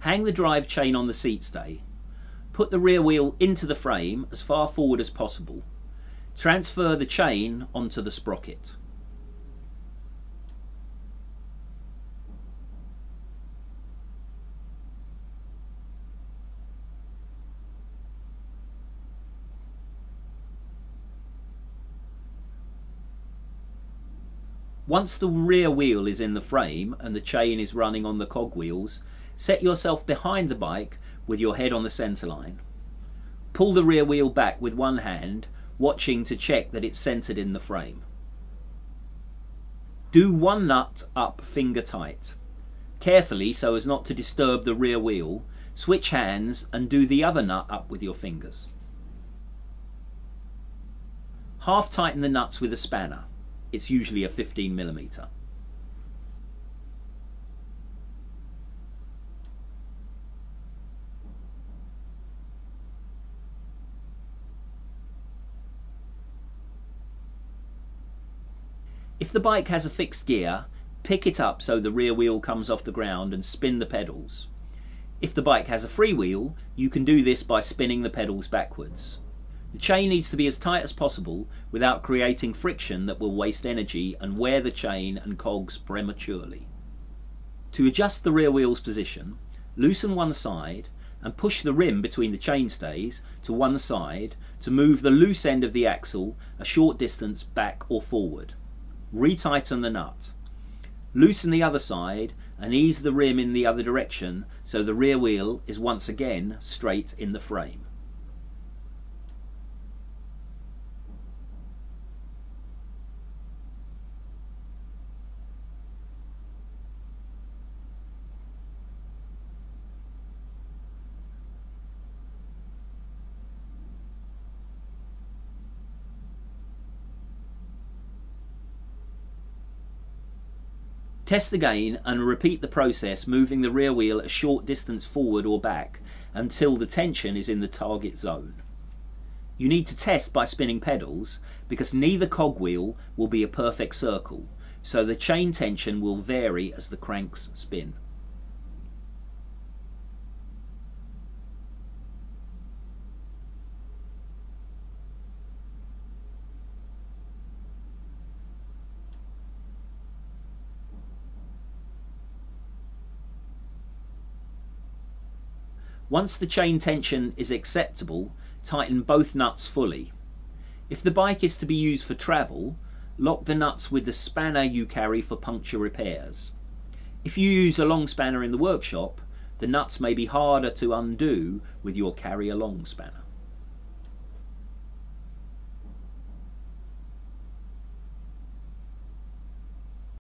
Hang the drive chain on the seat stay. Put the rear wheel into the frame as far forward as possible. Transfer the chain onto the sprocket. Once the rear wheel is in the frame and the chain is running on the cogwheels, set yourself behind the bike with your head on the centre line. Pull the rear wheel back with one hand, watching to check that it's centred in the frame. Do one nut up finger tight. Carefully, so as not to disturb the rear wheel, switch hands and do the other nut up with your fingers. Half tighten the nuts with a spanner. It's usually a 15mm. If the bike has a fixed gear, pick it up so the rear wheel comes off the ground and spin the pedals. If the bike has a free wheel, you can do this by spinning the pedals backwards. The chain needs to be as tight as possible without creating friction that will waste energy and wear the chain and cogs prematurely. To adjust the rear wheel's position, loosen one side and push the rim between the chainstays to one side to move the loose end of the axle a short distance back or forward. Retighten the nut. Loosen the other side and ease the rim in the other direction so the rear wheel is once again straight in the frame. Test again and repeat the process, moving the rear wheel a short distance forward or back until the tension is in the target zone. You need to test by spinning pedals because neither cogwheel will be a perfect circle, so the chain tension will vary as the cranks spin. Once the chain tension is acceptable, tighten both nuts fully. If the bike is to be used for travel, lock the nuts with the spanner you carry for puncture repairs. If you use a long spanner in the workshop, the nuts may be harder to undo with your carry-along spanner.